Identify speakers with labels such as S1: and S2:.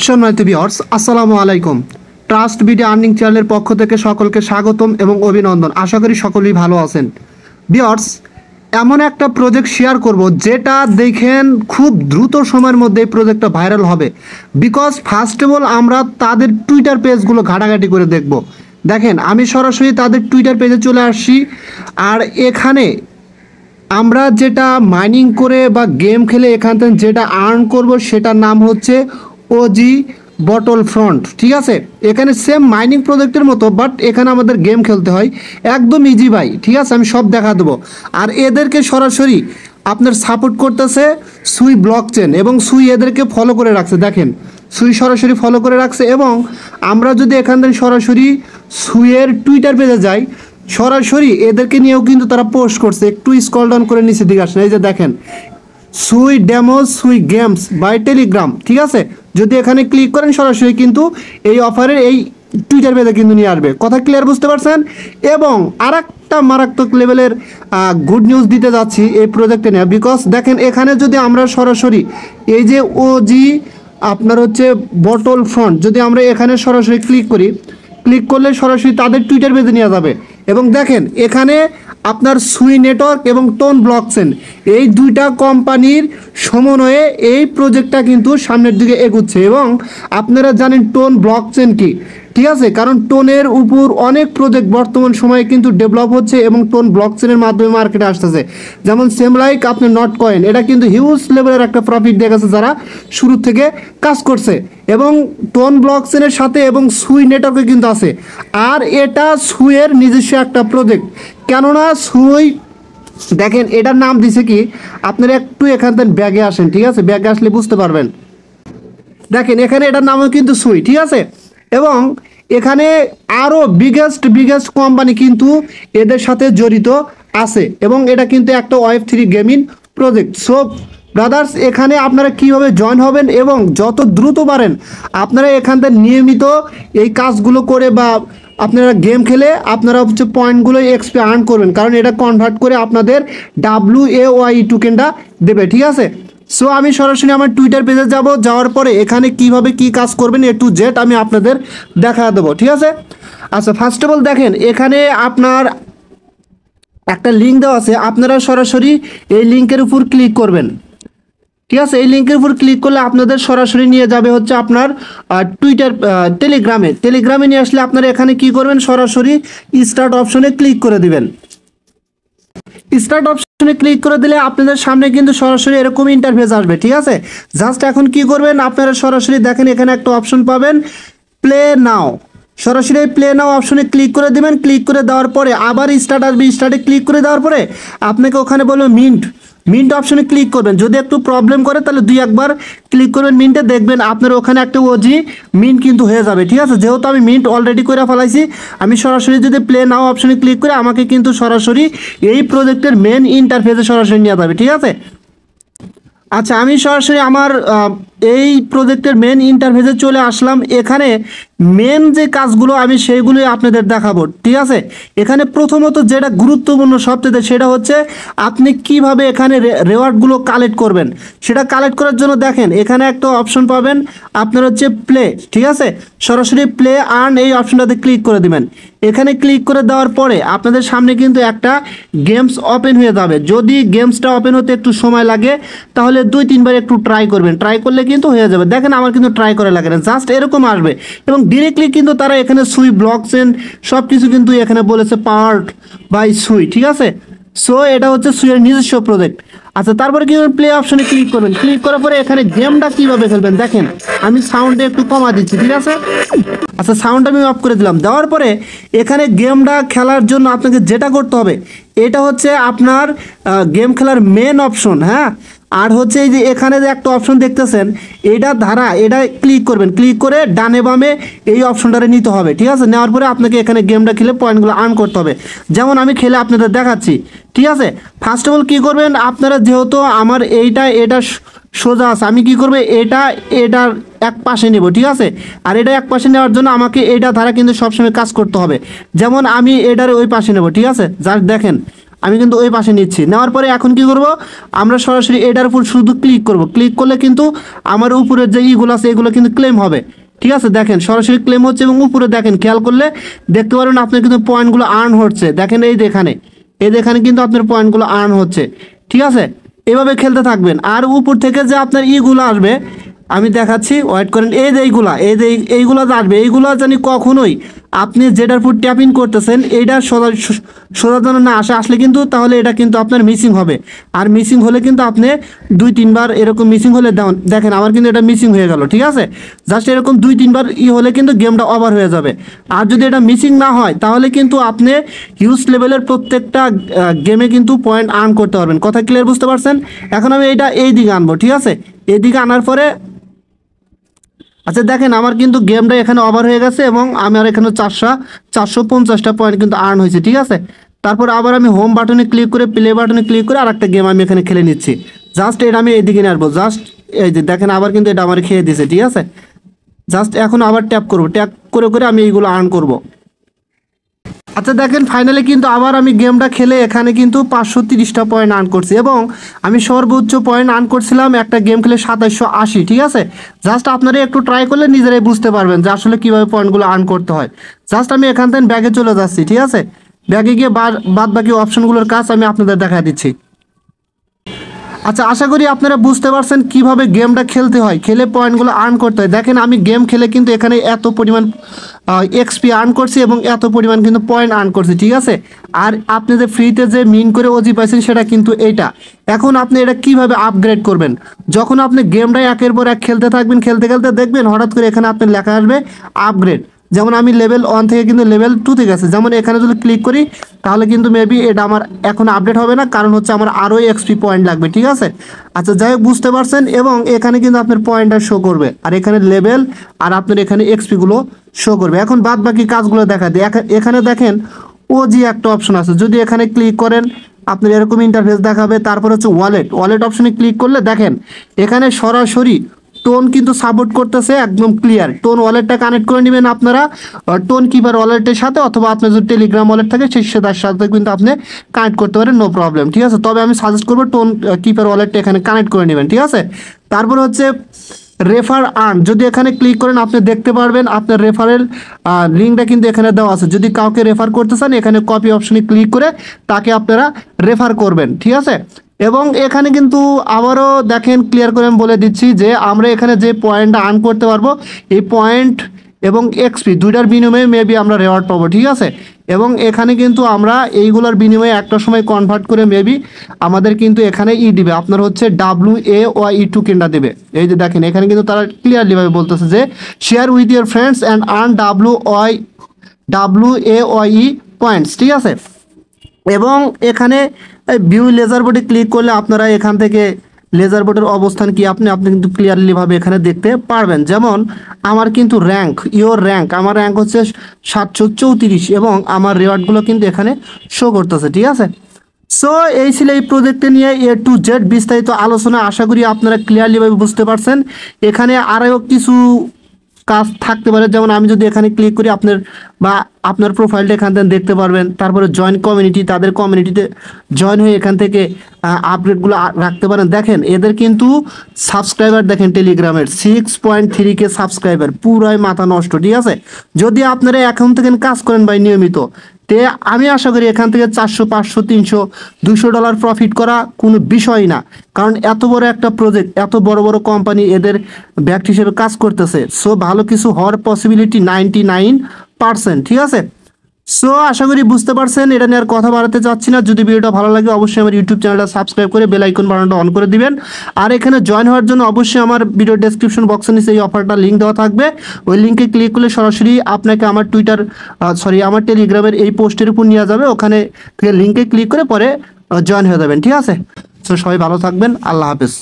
S1: সম্মানিত ভিউয়ার্স, আসসালামু আলাইকুম। ট্রাস্ট ভিডিও আর্নিং চ্যানেলের পক্ষ থেকে সকলকে স্বাগতম এবং অভিনন্দন। আশা করি সকলেই ভালো আছেন। ভিউয়ার্স, এমন একটা প্রজেক্ট শেয়ার করব যেটা দেখেন খুব দ্রুত সময়ের মধ্যে এই প্রজেক্টটা ভাইরাল হবে। বিকজ ফার্স্ট অফ অল আমরা তাদের টুইটার পেজগুলো ঘাটাঘাটি করে দেখব। দেখেন, আমি সরাসরি তাদের টুইটার পেজে চলে আসছি। আর এখানে আমরা যেটা মাইনিং করে বা গেম খেলে এখান থেকে যেটা আর্ন করব সেটার নাম হচ্ছে ওজি বটল ফ্রন্ট। ঠিক আছে, এখানে সেম মাইনিং প্রজেক্টের মতো, বাট এখানে আমাদের গেম খেলতে হয়। একদম ইজি ভাই। ঠিক আছে, আমি সব দেখা দেবো। আর এদেরকে সরাসরি আপনার সাপোর্ট করতেছে সুই ব্লক চেন, এবং সুই এদেরকে ফলো করে রাখছে। দেখেন, সুই সরাসরি ফলো করে রাখছে। এবং আমরা যদি এখান থেকে সরাসরি সুইয়ের টুইটার পেজে যাই, সরাসরি এদেরকে নিয়েও কিন্তু তারা পোস্ট করছে। একটু স্ক্রল ডাউন করে নিচে দিকে আসেন, এই যে দেখেন সুই ডেমোস সুই গেমস বাই টেলিগ্রাম। ঠিক আছে, যদি এখানে ক্লিক করেন সরাসরি কিন্তু এই অফারের এই টুইটার পেজে কিন্তু নিয়ে আসবে। কথা ক্লিয়ার, বুঝতে পারছেন? এবং আর একটা মারাত্মক লেভেলের গুড নিউজ দিতে যাচ্ছি এই প্রজেক্টে নিয়ে। বিকজ দেখেন, এখানে যদি আমরা সরাসরি এই যে ওজি আপনার হচ্ছে বটল ফ্রন্ট, যদি আমরা এখানে সরাসরি ক্লিক করি, ক্লিক করলে সরাসরি তাদের টুইটার পেজে নিয়ে যাবে। এবং দেখেন এখানে আপনার সুই নেটওয়ার্ক এবং টোন ব্লকচেন এই দুইটা কোম্পানির সমন্বয়ে এই প্রজেক্টটা কিন্তু সামনের দিকে এগুচ্ছে। এবং আপনারা জানেন টোন ব্লকচেন কি। ঠিক আছে, কারণ টোনের উপর অনেক প্রজেক্ট বর্তমান সময়ে কিন্তু ডেভেলপ হচ্ছে এবং টোন ব্লকচেনের মাধ্যমে মার্কেটে আসতেছে। যেমন সেম লাইক আপনার নট কয়েন, এটা কিন্তু হিউজ লেভেলের একটা প্রফিট দেখেছে যারা শুরু থেকে কাজ করছে। এবং টোন ব্লকচেনের সাথে এবং সুই নেটওয়ার্কে কিন্তু আছে। আর এটা সুইয়ের নিজস্ব একটা প্রজেক্ট, কেননা সুই দেখেন এটার নাম দিছে কি, আপনারা একটু এখান থেকে ব্যাগে আসেন। ঠিক আছে, ব্যাগে আসলে বুঝতে পারবেন। দেখেন এখানে এটার নামও কিন্তু সুই। ঠিক আছে, এবং এখানে আরও বিগেস্ট কোম্পানি কিন্তু এদের সাথে জড়িত আছে। এবং এটা কিন্তু একটা Web3 gaming project. So brothers, এখানে আপনারা কীভাবে জয়েন হবেন এবং যত দ্রুত পারেন আপনারা এখান থেকে নিয়মিত এই কাজগুলো করে বা আপনারা গেম খেলে আপনারা হচ্ছে পয়েন্টগুলো এক্সপি আর্ন করবেন, কারণ এটা কনভার্ট করে আপনাদের WAY টোকেনটা দেবে। ঠিক আছে, সো আমি সরাসরি আমার টুইটার পেজে যাব। যাওয়ার পরে এখানে কিভাবে কি কাজ করবেন A to Z আমি আপনাদের দেখা দেবো। ঠিক আছে, আচ্ছা ফার্স্ট অফ অল দেখেন এখানে আপনার একটা লিঙ্ক দেওয়া আছে, আপনারা সরাসরি এই লিঙ্কের উপর ক্লিক করবেন। ঠিক আছে, এই লিঙ্কের উপর ক্লিক করলে আপনাদের সরাসরি নিয়ে যাবে হচ্ছে আপনার টুইটার টেলিগ্রামে নিয়ে আসলে আপনারা এখানে কি করবেন, সরাসরি স্টার্ট অপশনে ক্লিক করে দিবেন। স্টার্ট অপশনে ক্লিক করে দিলে আপনাদের সামনে কিন্তু সরাসরি এরকম ইন্টারফেস আসবে। ঠিক আছে, জাস্ট এখন কি করবেন, আপনারা সরাসরি দেখেন এখানে একটা অপশন পাবেন প্লে নাও। সরাসরি প্লে নাও অপশনে ক্লিক করে দেবেন। ক্লিক করে দেওয়ার পরে আবার স্টার্ট আসবে। স্টার্টে ক্লিক করে দেওয়ার পরে আপনাকে ওখানে বলবে মিন্ট অপশনে ক্লিক করবেন। যদি একটু প্রবলেম করে তাহলে একবার ক্লিক করবেন মিন্টে, দেখবেন আপনার ওখানে একটা ওজি মিন্ট কিন্তু হয়ে যাবে। ঠিক আছে, যেহেতু আমি মিন্ট অলরেডি করে ফেলাইছি, আমি সরাসরি যদি প্লে নাও অপশনে ক্লিক করে আমাকে কিন্তু সরাসরি এই প্রজেক্টের মেন ইন্টারফেসে সরাসরি নিয়ে যাবে। ঠিক আছে, আচ্ছা আমি সরাসরি আমার এই প্রজেক্টের মেন ইন্টারফেসে চলে আসলাম। এখানে মেন যে কাজগুলো আমি সেইগুলোই আপনাদের দেখাবো। ঠিক আছে, এখানে প্রথমত যেটা গুরুত্বপূর্ণ সবথেকে সেটা হচ্ছে আপনি কিভাবে এখানে রেওয়ার্ডগুলো কালেক্ট করবেন। সেটা কালেক্ট করার জন্য দেখেন এখানে একটা অপশন পাবেন আপনার হচ্ছে প্লে। ঠিক আছে, সরাসরি প্লে আর্ন এই অপশনটাতে ক্লিক করে দিবেন। এখানে ক্লিক করে দেওয়ার পরে আপনাদের সামনে কিন্তু একটা গেমস ওপেন হয়ে যাবে। যদি গেমসটা ওপেন হতে একটু সময় লাগে তাহলে 2-3 বার একটু ট্রাই করবেন। ট্রাই করলে কিন্তু হয়ে যাবে। দেখেন আমার কিন্তু ট্রাই করে লাগে না, জাস্ট এরকম আসবে। এবং ডিরেক্টলি কিন্তু তারা এখানে সুই ব্লকচেন সব কিছু কিন্তু এখানে বলেছে পাওয়ার্ড বাই সুই। ঠিক আছে, সো এটা হচ্ছে সুইয়ের নিজস্ব প্রজেক্ট। আচ্ছা তারপরে কি প্লে অপশনে ক্লিক করবেন। ক্লিক করার পরে এখানে গেমটা কিভাবে খেলবেন দেখেন, আমি সাউন্ডে একটু কমা দিচ্ছি। ঠিক আছে, আচ্ছা সাউন্ড আমি অফ করে দিলাম। দেওয়ার পরে এখানে গেমটা খেলার জন্য আপনাকে যেটা করতে হবে এটা হচ্ছে আপনার গেম খেলার মেন অপশন। হ্যাঁ, আর হচ্ছে এই যে এখানে যে একটা অপশন দেখতেছেন এটা ক্লিক করবেন। ক্লিক করে ডানে বামে এই অপশনটারে নিতে হবে। ঠিক আছে, নেওয়ার পরে আপনাকে এখানে গেমটা খেলে পয়েন্টগুলো আর্ন করতে হবে। যেমন আমি খেলে আপনাদের দেখাচ্ছি। ঠিক আছে, ফার্স্ট অফ অল কী করবেন, আপনারা যেহেতু আমার এটা সোজা আছে, আমি কি করবো এটার এক পাশে নেব। ঠিক আছে, আর এটা এক পাশে নেওয়ার জন্য আমাকে এটা ধারা কিন্তু সবসময় কাজ করতে হবে। যেমন আমি এটার ওই পাশে নেব। ঠিক আছে, জাস্ট দেখেন আমি কিন্তু ওই পাশে নিচ্ছি। নেওয়ার পরে এখন কি করব, আমরা সরাসরি এটার উপর শুধু ক্লিক করব। ক্লিক করলে কিন্তু আমার উপরের যে ইগুলো আছে এগুলো কিন্তু ক্লেম হবে। ঠিক আছে, দেখেন সরাসরি ক্লেম হচ্ছে এবং উপরে দেখেন খেয়াল করলে দেখতে পারেন আপনার কিন্তু পয়েন্টগুলো আর্ন হচ্ছে। দেখেন এই এখানে কিন্তু আপনার পয়েন্টগুলো আর্ন হচ্ছে। ঠিক আছে, এভাবে খেলতে থাকবেন। আর উপর থেকে যে আপনার ইগুলো আসবে আমি দেখাচ্ছি, ওয়েট করেন। এইগুলা যে আসবে এইগুলো জানি কখনোই আপনি যেটার উপর ট্যাপ ইন করতেছেন এইটা সোজা যেন না আসলে কিন্তু তাহলে এটা কিন্তু আপনার মিসিং হবে। আর মিসিং হলে কিন্তু আপনি 2-3 বার এরকম মিসিং হলে দেখেন আমার কিন্তু এটা মিসিং হয়ে গেল। ঠিক আছে, জাস্ট এরকম 2-3 বার হলে কিন্তু গেমটা ওভার হয়ে যাবে। আর যদি এটা মিসিং না হয় তাহলে কিন্তু আপনি হিউজ লেভেলের প্রত্যেকটা গেমে কিন্তু পয়েন্ট আর্ন করতে পারবেন। কথা ক্লিয়ার, বুঝতে পারছেন? এখন আমি এইটা এই দিকে আনবো। ঠিক আছে, এইদিকে আনার পরে আচ্ছা দেখেন আমার কিন্তু গেমটা এখানে ওভার হয়ে গেছে এবং আমার এখানে 450টা পয়েন্ট কিন্তু আর্ন হয়েছে। ঠিক আছে, তারপর আবার আমি হোম বাটনে ক্লিক করে প্লে বাটনে ক্লিক করে আরেকটা গেম আমি এখানে খেলে নিচ্ছি। জাস্ট এটা আমি এইদিকে নিয়ে আসবো। জাস্ট এই যে দেখেন আবার কিন্তু এটা আমার খেয়ে দিয়েছে। ঠিক আছে, জাস্ট এখন আবার ট্যাপ করবো, ট্যাপ করে করে আমি এইগুলো আর্ন করব। আচ্ছা দেখেন ফাইনালি কিন্তু আবার আমি গেমটা খেলে এখানে কিন্তু 530টা পয়েন্ট আর্ন করছি এবং আমি সর্বোচ্চ পয়েন্ট আর্ন করছিলাম একটা গেম খেলে 2780। ঠিক আছে, জাস্ট আপনারা একটু ট্রাই করলে নিজেরাই বুঝতে পারবেন যে আসলে কীভাবে পয়েন্টগুলো আর্ন করতে হয়। জাস্ট আমি এখান থেকে ব্যাগে চলে যাচ্ছি। ঠিক আছে, ব্যাগে গিয়ে বাদ বাকি অপশনগুলোর কাজ আমি আপনাদের দেখা দিচ্ছি। আচ্ছা আশা করি আপনারা বুঝতে পারছেন কিভাবে গেমটা খেলতে হয়, খেলে পয়েন্টগুলো আর্ন করতে হয়। দেখেন আমি গেম খেলে কিন্তু এখানে এত পরিমাণ এক্সপি আর্ন করছি এবং এত পরিমাণ কিন্তু পয়েন্ট আর্ন করছি। ঠিক আছে, আর আপনি যে ফ্রিতে যে মিন করে ওজি পাইছেন সেটা কিন্তু এইটা। এখন আপনি এটা কিভাবে আপগ্রেড করবেন, যখন আপনি গেমটা একের পর এক খেলতে থাকবেন, খেলতে খেলতে দেখবেন হঠাৎ করে এখানে আপনার লেখা আসবে আপগ্রেড। যেমন আমি লেভেল 1 থেকে কিন্তু লেভেল 2-তে গেছে। যেমন এখানে যদি ক্লিক করি তাহলে কিন্তু মেবি এটা আমার এখন আপডেট হবে না, কারণ হচ্ছে আমার আরও এক্সপি পয়েন্ট লাগবে। ঠিক আছে, আচ্ছা যাই হোক বুঝতে পারছেন। এবং এখানে কিন্তু আপনার পয়েন্টটা শো করবে আর এখানে লেভেল আর আপনার এখানে এক্সপিগুলো শো করবে। এখন বাদ বাকি কাজগুলো দেখা দিই। এখানে দেখেন ওজি একটা অপশন আছে, যদি এখানে ক্লিক করেন আপনার এরকম ইন্টারফেস দেখাবে। তারপর হচ্ছে ওয়ালেট অপশনে ক্লিক করলে দেখেন এখানে সরাসরি টোন কিন্তু সাপোর্ট করতেছে, একদম ক্লিয়ার। টোন ওয়ালেটটা কানেক্ট করে নেবেন আপনারা টোন কিপার ওয়ালেটের সাথে, অথবা আপনার যদি টেলিগ্রাম ওয়ালেট থাকে সেটার সাথে কিন্তু আপনি কানেক্ট করতে পারেন, নো প্রবলেম। ঠিক আছে, তবে আমি সাজেস্ট করবো টোন কিপার ওয়ালেটটা এখানে কানেক্ট করে নেবেন। ঠিক আছে, তারপর হচ্ছে রেফার আর্ন, যদি এখানে ক্লিক করেন আপনি দেখতে পারবেন আপনার রেফারেল লিঙ্কটা কিন্তু এখানে দেওয়া আছে। যদি কাউকে রেফার করতে চান এখানে কপি অপশনে ক্লিক করে তাকে আপনারা রেফার করবেন। ঠিক আছে, এবং এখানে কিন্তু আবারও দেখেন ক্লিয়ার করে আমি বলে দিচ্ছি যে আমরা এখানে যে পয়েন্টটা আর্ন করতে পারবো এই পয়েন্ট এবং এক্সপি দুইটার বিনিময়ে মেবি আমরা রেওয়ার্ড পাবো। ঠিক আছে, এবং এখানে কিন্তু আমরা এইগুলোর বিনিময়ে একটা সময় কনভার্ট করে মেবি আমাদের কিন্তু এখানে দিবে আপনার হচ্ছে WAOI টোকেনটা দেবে। এই যে দেখেন এখানে কিন্তু তারা ক্লিয়ারলিভাবে বলতেছে যে share with year friends and earn WAOI points. ঠিক আছে, এবং এখানে ভিউ লেজার বোর্ডে ক্লিক করলে আপনারা এখান থেকে লেজার বোর্ডের অবস্থান কি আপনি কিন্তু ক্লিয়ারলিভাবে এখানে দেখতে পারবেন। যেমন আমার কিন্তু র্যাঙ্ক আমার র্যাঙ্ক হচ্ছে 734 এবং আমার রেওয়ার্ডগুলো কিন্তু এখানে শো করতেছে। ঠিক আছে, সো এই ছিল এই প্রজেক্টে নিয়ে A to Z বিস্তারিত আলোচনা। আশা করি আপনারা ক্লিয়ারলিভাবে বুঝতে পারছেন। এখানে আরও কিছু কাজ থাকতে পারে, যেমন আমি যদি এখানে ক্লিক করি আপনার প্রোফাইলটা এখান থেকে দেখতে পারবেন। তারপরে জয়েন কমিউনিটি, তাদের কমিউনিটিতে জয়েন হয়ে এখান থেকে আপডেটগুলো রাখতে পারেন। দেখেন এদের কিন্তু সাবস্ক্রাইবার দেখেন টেলিগ্রামের 6.3K সাবস্ক্রাইবার, পুরাই মাথা নষ্ট। ঠিক আছে, যদি আপনারা এখন থেকে কাজ করেন ভাই নিয়মিত, তে আমি আশা করি এখান থেকে 400, 500, 300, $200 প্রফিট করা কোনো বিষয় না। কারণ এত বড় একটা প্রজেক্ট, এত বড় বড় কোম্পানি এদের ব্যাক্ট হিসেবে কাজ করতেছে। সো ভালো কিছু হওয়ার পসিবিলিটি 99%। ঠিক আছে, সো আশা করি বুঝতে পারছেন। এটা নিয়ে আর কথা বাড়াতে চাচ্ছি না। যদি ভিডিওটা ভালো লাগে অবশ্যই আমার ইউটিউব চ্যানেলটা সাবস্ক্রাইব করে বেল আইকন বাটনটা অন করে দিবেন। আর এখানে জয়েন হওয়ার জন্য অবশ্যই আমার ভিডিও ডেসক্রিপশন বক্সের নিচে এই অফারটা লিঙ্ক দেওয়া থাকবে। ওই লিঙ্কে ক্লিক করলে সরাসরি আপনাকে আমার আমার টেলিগ্রামের এই পোস্টের উপর নিয়ে যাবে। ওখানে থেকে লিঙ্কে ক্লিক করে পরে জয়েন হয়ে যাবেন। ঠিক আছে, সো সবাই ভালো থাকবেন। আল্লাহ হাফেজ।